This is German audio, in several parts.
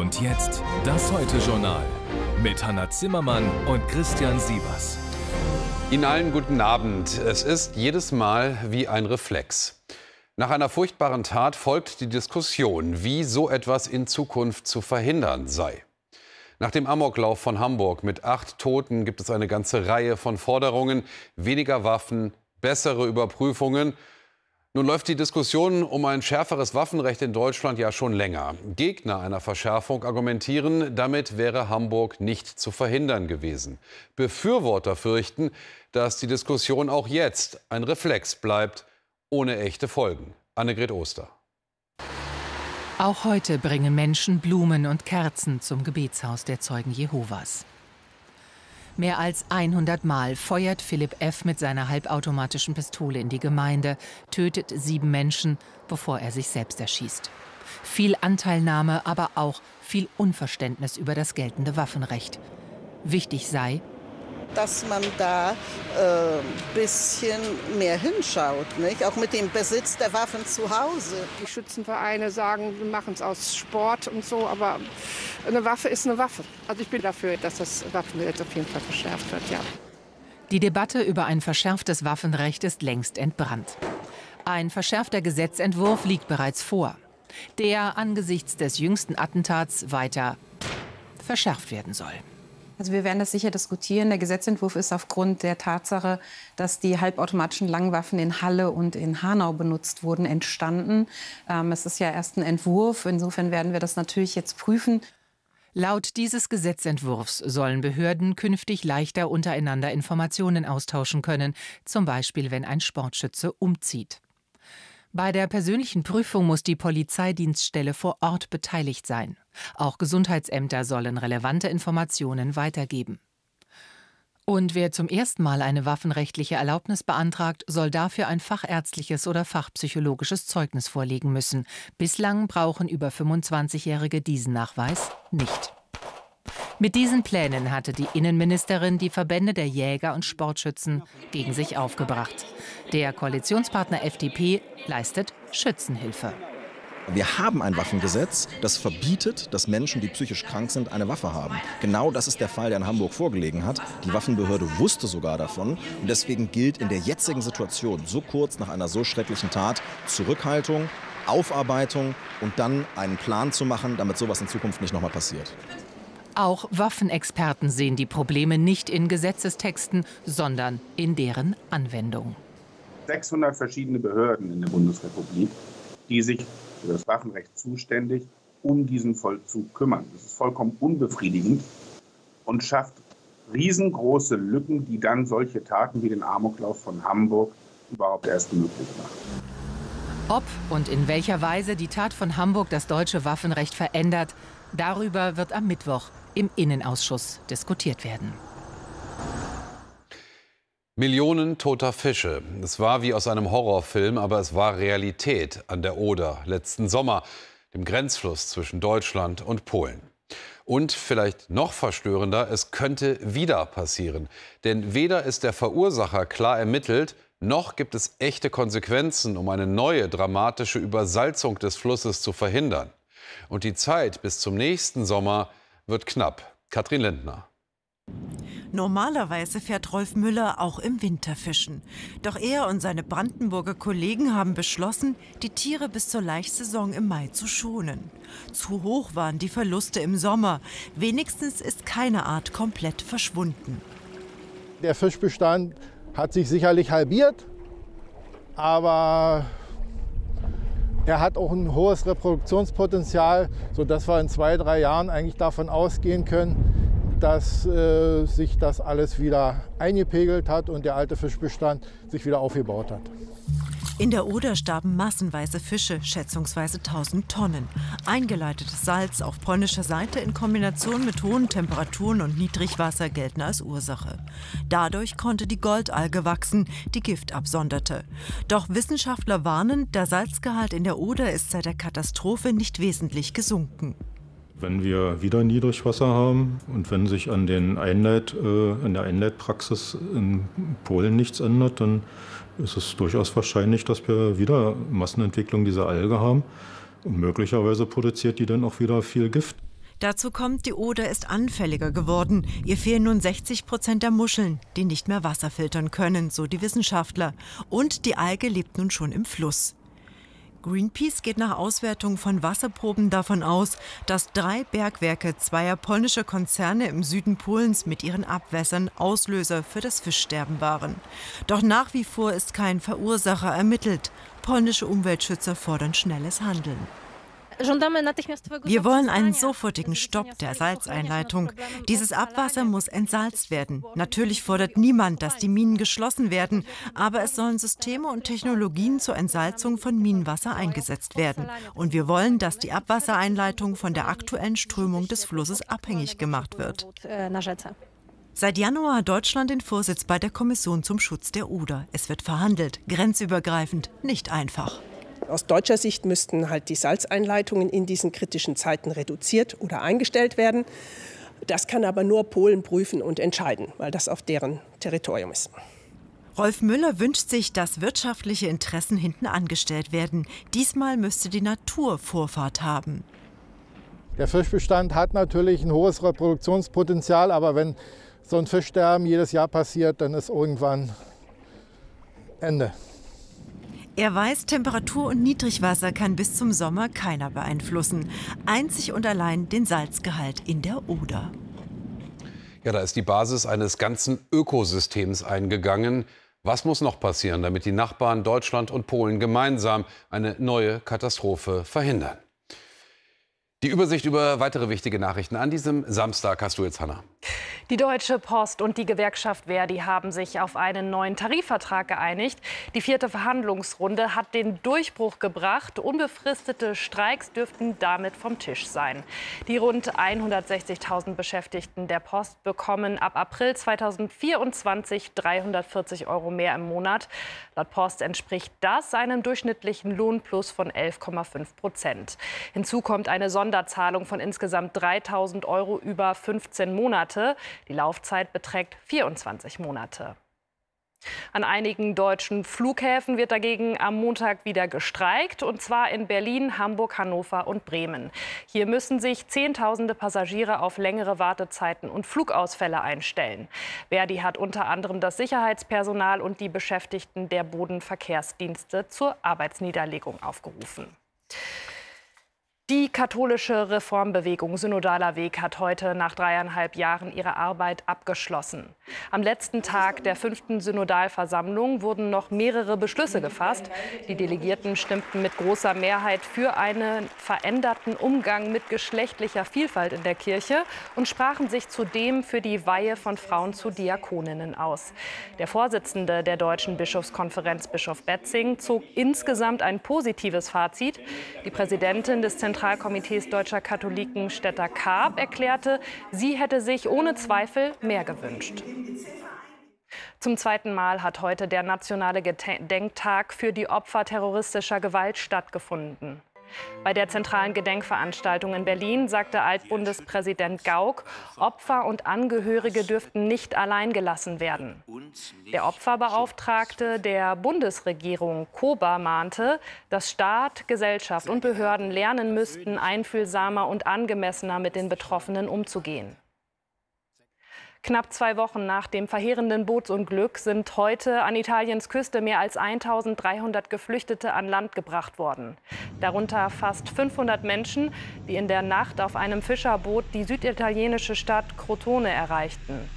Und jetzt das Heute-Journal mit Hanna Zimmermann und Christian Sievers. Ihnen allen guten Abend. Es ist jedes Mal wie ein Reflex. Nach einer furchtbaren Tat folgt die Diskussion, wie so etwas in Zukunft zu verhindern sei. Nach dem Amoklauf von Hamburg mit 8 Toten gibt es eine ganze Reihe von Forderungen: weniger Waffen, bessere Überprüfungen. Nun läuft die Diskussion um ein schärferes Waffenrecht in Deutschland ja schon länger. Gegner einer Verschärfung argumentieren, damit wäre Hamburg nicht zu verhindern gewesen. Befürworter fürchten, dass die Diskussion auch jetzt ein Reflex bleibt, ohne echte Folgen. Annegret Oster. Auch heute bringen Menschen Blumen und Kerzen zum Gebetshaus der Zeugen Jehovas. Mehr als 100 Mal feuert Philipp F. mit seiner halbautomatischen Pistole in die Gemeinde, tötet 7 Menschen, bevor er sich selbst erschießt. Viel Anteilnahme, aber auch viel Unverständnis über das geltende Waffenrecht. Wichtig sei, dass man da bisschen mehr hinschaut, nicht? Auch mit dem Besitz der Waffen zu Hause. Die Schützenvereine sagen, wir machen es aus Sport und so, aber eine Waffe ist eine Waffe. Also ich bin dafür, dass das Waffengesetz auf jeden Fall verschärft wird, ja. Die Debatte über ein verschärftes Waffenrecht ist längst entbrannt. Ein verschärfter Gesetzentwurf liegt bereits vor, der angesichts des jüngsten Attentats weiter verschärft werden soll. Also wir werden das sicher diskutieren. Der Gesetzentwurf ist aufgrund der Tatsache, dass die halbautomatischen Langwaffen in Halle und in Hanau benutzt wurden, entstanden. Es ist ja erst ein Entwurf. Insofern werden wir das natürlich jetzt prüfen. Laut dieses Gesetzentwurfs sollen Behörden künftig leichter untereinander Informationen austauschen können, zum Beispiel wenn ein Sportschütze umzieht. Bei der persönlichen Prüfung muss die Polizeidienststelle vor Ort beteiligt sein. Auch Gesundheitsämter sollen relevante Informationen weitergeben. Und wer zum ersten Mal eine waffenrechtliche Erlaubnis beantragt, soll dafür ein fachärztliches oder fachpsychologisches Zeugnis vorlegen müssen. Bislang brauchen über 25-Jährige diesen Nachweis nicht. Mit diesen Plänen hatte die Innenministerin die Verbände der Jäger und Sportschützen gegen sich aufgebracht. Der Koalitionspartner FDP leistet Schützenhilfe. Wir haben ein Waffengesetz, das verbietet, dass Menschen, die psychisch krank sind, eine Waffe haben. Genau das ist der Fall, der in Hamburg vorgelegen hat. Die Waffenbehörde wusste sogar davon. Und deswegen gilt in der jetzigen Situation, so kurz nach einer so schrecklichen Tat, Zurückhaltung, Aufarbeitung und dann einen Plan zu machen, damit sowas in Zukunft nicht nochmal passiert. Auch Waffenexperten sehen die Probleme nicht in Gesetzestexten, sondern in deren Anwendung. 600 verschiedene Behörden in der Bundesrepublik, die sich für das Waffenrecht zuständig um diesen Vollzug kümmern. Das ist vollkommen unbefriedigend und schafft riesengroße Lücken, die dann solche Taten wie den Amoklauf von Hamburg überhaupt erst möglich machen. Ob und in welcher Weise die Tat von Hamburg das deutsche Waffenrecht verändert, darüber wird am Mittwoch im Innenausschuss diskutiert werden. Millionen toter Fische. Es war wie aus einem Horrorfilm, aber es war Realität an der Oder letzten Sommer, dem Grenzfluss zwischen Deutschland und Polen. Und vielleicht noch verstörender, es könnte wieder passieren. Denn weder ist der Verursacher klar ermittelt, noch gibt es echte Konsequenzen, um eine neue dramatische Übersalzung des Flusses zu verhindern. Und die Zeit bis zum nächsten Sommer wird knapp. Katrin Lindner. Normalerweise fährt Rolf Müller auch im Winter fischen. Doch er und seine Brandenburger Kollegen haben beschlossen, die Tiere bis zur Laichsaison im Mai zu schonen. Zu hoch waren die Verluste im Sommer. Wenigstens ist keine Art komplett verschwunden. Der Fischbestand hat sich sicherlich halbiert, aber er hat auch ein hohes Reproduktionspotenzial, sodass wir in 2-3 Jahren eigentlich davon ausgehen können, dass sich das alles wieder eingepegelt hat und der alte Fischbestand sich wieder aufgebaut hat. In der Oder starben massenweise Fische, schätzungsweise 1000 Tonnen. Eingeleitetes Salz auf polnischer Seite in Kombination mit hohen Temperaturen und Niedrigwasser gelten als Ursache. Dadurch konnte die Goldalge wachsen, die Gift absonderte. Doch Wissenschaftler warnen, der Salzgehalt in der Oder ist seit der Katastrophe nicht wesentlich gesunken. Wenn wir wieder Niedrigwasser haben und wenn sich an der Einleitpraxis in Polen nichts ändert, dann ist es durchaus wahrscheinlich, dass wir wieder Massenentwicklung dieser Alge haben. Und möglicherweise produziert die dann auch wieder viel Gift. Dazu kommt, die Oder ist anfälliger geworden. Ihr fehlen nun 60% der Muscheln, die nicht mehr Wasser filtern können, so die Wissenschaftler. Und die Alge lebt nun schon im Fluss. Greenpeace geht nach Auswertung von Wasserproben davon aus, dass 3 Bergwerke zweier polnischer Konzerne im Süden Polens mit ihren Abwässern Auslöser für das Fischsterben waren. Doch nach wie vor ist kein Verursacher ermittelt. Polnische Umweltschützer fordern schnelles Handeln. Wir wollen einen sofortigen Stopp der Salzeinleitung. Dieses Abwasser muss entsalzt werden. Natürlich fordert niemand, dass die Minen geschlossen werden, aber es sollen Systeme und Technologien zur Entsalzung von Minenwasser eingesetzt werden. Und wir wollen, dass die Abwassereinleitung von der aktuellen Strömung des Flusses abhängig gemacht wird. Seit Januar hat Deutschland den Vorsitz bei der Kommission zum Schutz der Oder. Es wird verhandelt, grenzübergreifend, nicht einfach. Aus deutscher Sicht müssten halt die Salzeinleitungen in diesen kritischen Zeiten reduziert oder eingestellt werden. Das kann aber nur Polen prüfen und entscheiden, weil das auf deren Territorium ist. Rolf Müller wünscht sich, dass wirtschaftliche Interessen hinten angestellt werden. Diesmal müsste die Natur Vorfahrt haben. Der Fischbestand hat natürlich ein hohes Reproduktionspotenzial, aber wenn so ein Fischsterben jedes Jahr passiert, dann ist irgendwann Ende. Er weiß, Temperatur und Niedrigwasser kann bis zum Sommer keiner beeinflussen. Einzig und allein den Salzgehalt in der Oder. Ja, da ist die Basis eines ganzen Ökosystems eingegangen. Was muss noch passieren, damit die Nachbarn Deutschland und Polen gemeinsam eine neue Katastrophe verhindern? Die Übersicht über weitere wichtige Nachrichten an diesem Samstag hast du jetzt, Hanna. Die Deutsche Post und die Gewerkschaft Verdi haben sich auf einen neuen Tarifvertrag geeinigt. Die 4. Verhandlungsrunde hat den Durchbruch gebracht. Unbefristete Streiks dürften damit vom Tisch sein. Die rund 160.000 Beschäftigten der Post bekommen ab April 2024 340 € mehr im Monat. Laut Post entspricht das einem durchschnittlichen Lohnplus von 11,5%. Hinzu kommt eine Sonderzahlung von insgesamt 3.000 € über 15 Monate. Die Laufzeit beträgt 24 Monate. An einigen deutschen Flughäfen wird dagegen am Montag wieder gestreikt, und zwar in Berlin, Hamburg, Hannover und Bremen. Hier müssen sich Zehntausende Passagiere auf längere Wartezeiten und Flugausfälle einstellen. Verdi hat unter anderem das Sicherheitspersonal und die Beschäftigten der Bodenverkehrsdienste zur Arbeitsniederlegung aufgerufen. Die katholische Reformbewegung Synodaler Weg hat heute nach 3,5 Jahren ihre Arbeit abgeschlossen. Am letzten Tag der 5. Synodalversammlung wurden noch mehrere Beschlüsse gefasst. Die Delegierten stimmten mit großer Mehrheit für einen veränderten Umgang mit geschlechtlicher Vielfalt in der Kirche und sprachen sich zudem für die Weihe von Frauen zu Diakoninnen aus. Der Vorsitzende der Deutschen Bischofskonferenz, Bischof Betzing, zog insgesamt ein positives Fazit. Die Präsidentin des Zentralkomitees Deutscher Katholiken, Stetta Karp, erklärte, sie hätte sich ohne Zweifel mehr gewünscht. Zum 2. Mal hat heute der nationale Gedenktag für die Opfer terroristischer Gewalt stattgefunden. Bei der zentralen Gedenkveranstaltung in Berlin sagte Altbundespräsident Gauck, Opfer und Angehörige dürften nicht allein gelassen werden. Der Opferbeauftragte der Bundesregierung, Kober, mahnte, dass Staat, Gesellschaft und Behörden lernen müssten, einfühlsamer und angemessener mit den Betroffenen umzugehen. Knapp 2 Wochen nach dem verheerenden Bootsunglück sind heute an Italiens Küste mehr als 1.300 Geflüchtete an Land gebracht worden. Darunter fast 500 Menschen, die in der Nacht auf einem Fischerboot die süditalienische Stadt Crotone erreichten.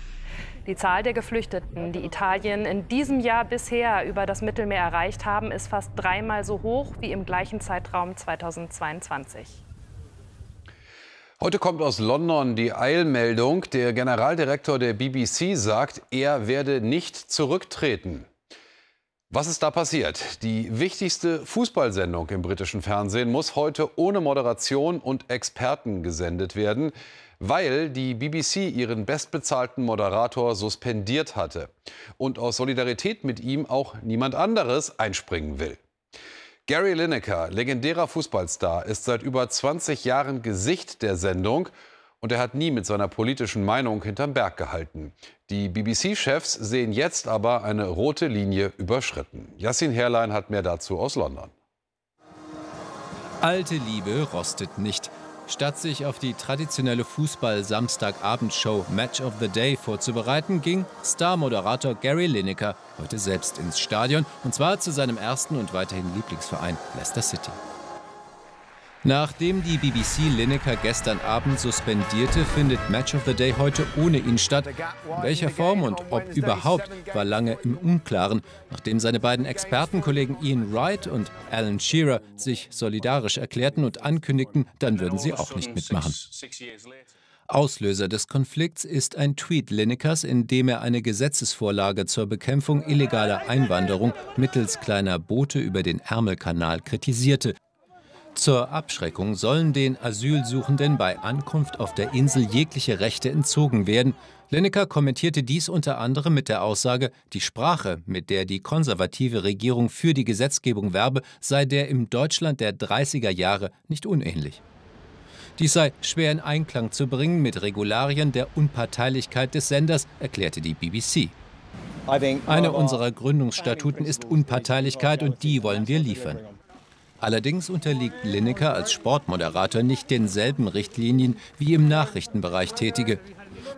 Die Zahl der Geflüchteten, die Italien in diesem Jahr bisher über das Mittelmeer erreicht haben, ist fast 3-mal so hoch wie im gleichen Zeitraum 2022. Heute kommt aus London die Eilmeldung. Der Generaldirektor der BBC sagt, er werde nicht zurücktreten. Was ist da passiert? Die wichtigste Fußballsendung im britischen Fernsehen muss heute ohne Moderation und Experten gesendet werden, weil die BBC ihren bestbezahlten Moderator suspendiert hatte und aus Solidarität mit ihm auch niemand anderes einspringen will. Gary Lineker, legendärer Fußballstar, ist seit über 20 Jahren Gesicht der Sendung und er hat nie mit seiner politischen Meinung hinterm Berg gehalten. Die BBC-Chefs sehen jetzt aber eine rote Linie überschritten. Yassin Herrlein hat mehr dazu aus London. Alte Liebe rostet nicht. Statt sich auf die traditionelle Fußball-Samstagabendshow Match of the Day vorzubereiten, ging Star-Moderator Gary Lineker heute selbst ins Stadion, und zwar zu seinem ersten und weiterhin Lieblingsverein Leicester City. Nachdem die BBC Lineker gestern Abend suspendierte, findet Match of the Day heute ohne ihn statt. In welcher Form und ob überhaupt, war lange im Unklaren, nachdem seine beiden Expertenkollegen Ian Wright und Alan Shearer sich solidarisch erklärten und ankündigten, dann würden sie auch nicht mitmachen. Auslöser des Konflikts ist ein Tweet Linekers, in dem er eine Gesetzesvorlage zur Bekämpfung illegaler Einwanderung mittels kleiner Boote über den Ärmelkanal kritisierte. Zur Abschreckung sollen den Asylsuchenden bei Ankunft auf der Insel jegliche Rechte entzogen werden. Lineker kommentierte dies unter anderem mit der Aussage, die Sprache, mit der die konservative Regierung für die Gesetzgebung werbe, sei der im Deutschland der 30er Jahre nicht unähnlich. Dies sei schwer in Einklang zu bringen mit Regularien der Unparteilichkeit des Senders, erklärte die BBC. Eine unserer Gründungsstatuten ist Unparteilichkeit, und die wollen wir liefern. Allerdings unterliegt Lineker als Sportmoderator nicht denselben Richtlinien wie im Nachrichtenbereich Tätige.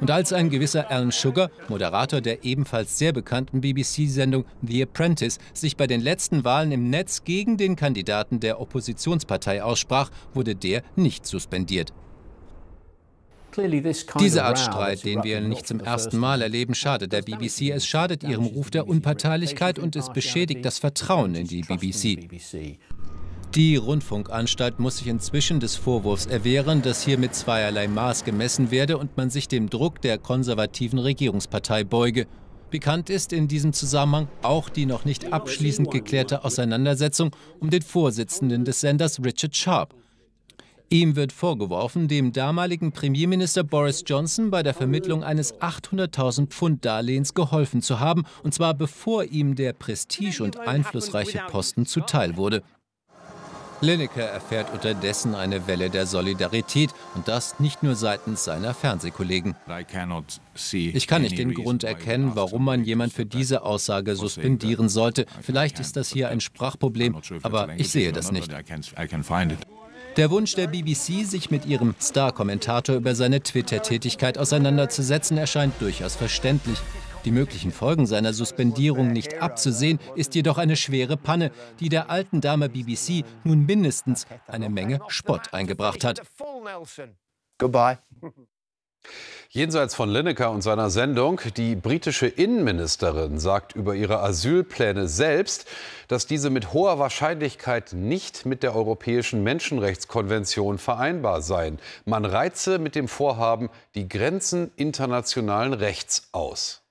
Und als ein gewisser Alan Sugar, Moderator der ebenfalls sehr bekannten BBC-Sendung The Apprentice, sich bei den letzten Wahlen im Netz gegen den Kandidaten der Oppositionspartei aussprach, wurde der nicht suspendiert. Diese Art Streit, den wir nicht zum ersten Mal erleben, schadet der BBC. Es schadet ihrem Ruf der Unparteilichkeit und es beschädigt das Vertrauen in die BBC. Die Rundfunkanstalt muss sich inzwischen des Vorwurfs erwehren, dass hier mit zweierlei Maß gemessen werde und man sich dem Druck der konservativen Regierungspartei beuge. Bekannt ist in diesem Zusammenhang auch die noch nicht abschließend geklärte Auseinandersetzung um den Vorsitzenden des Senders, Richard Sharp. Ihm wird vorgeworfen, dem damaligen Premierminister Boris Johnson bei der Vermittlung eines 800.000 Pfund Darlehens geholfen zu haben, und zwar bevor ihm der prestige- und einflussreiche Posten zuteil wurde. Lineker erfährt unterdessen eine Welle der Solidarität, und das nicht nur seitens seiner Fernsehkollegen. Ich kann nicht den Grund erkennen, warum man jemand für diese Aussage suspendieren sollte. Vielleicht ist das hier ein Sprachproblem, aber ich sehe das nicht. Der Wunsch der BBC, sich mit ihrem Star-Kommentator über seine Twitter-Tätigkeit auseinanderzusetzen, erscheint durchaus verständlich. Die möglichen Folgen seiner Suspendierung nicht abzusehen, ist jedoch eine schwere Panne, die der alten Dame BBC nun mindestens eine Menge Spott eingebracht hat. Goodbye. Jenseits von Lineker und seiner Sendung, die britische Innenministerin sagt über ihre Asylpläne selbst, dass diese mit hoher Wahrscheinlichkeit nicht mit der Europäischen Menschenrechtskonvention vereinbar seien. Man reize mit dem Vorhaben die Grenzen internationalen Rechts aus.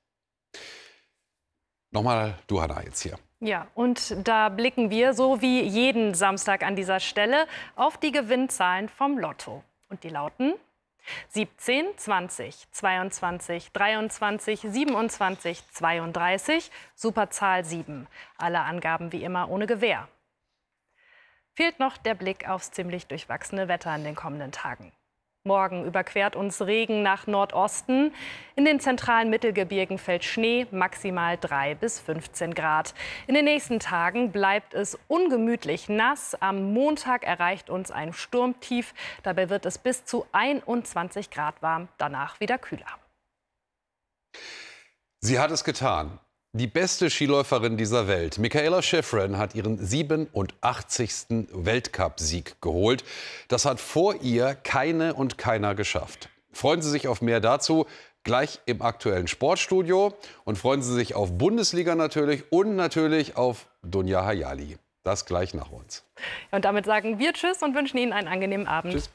Nochmal du, Hannah, jetzt hier. Ja, und da blicken wir, so wie jeden Samstag an dieser Stelle, auf die Gewinnzahlen vom Lotto. Und die lauten 17, 20, 22, 23, 27, 32, Superzahl 7. Alle Angaben wie immer ohne Gewähr. Fehlt noch der Blick aufs ziemlich durchwachsene Wetter in den kommenden Tagen. Morgen überquert uns Regen nach Nordosten. In den zentralen Mittelgebirgen fällt Schnee, maximal 3 bis 15 Grad. In den nächsten Tagen bleibt es ungemütlich nass. Am Montag erreicht uns ein Sturmtief. Dabei wird es bis zu 21 Grad warm, danach wieder kühler. Sie hat es getan. Die beste Skiläuferin dieser Welt, Mikaela Shiffrin, hat ihren 87. Weltcupsieg geholt. Das hat vor ihr keine und keiner geschafft. Freuen Sie sich auf mehr dazu gleich im aktuellen Sportstudio. Und freuen Sie sich auf Bundesliga natürlich und natürlich auf Dunja Hayali. Das gleich nach uns. Und damit sagen wir Tschüss und wünschen Ihnen einen angenehmen Abend. Tschüss.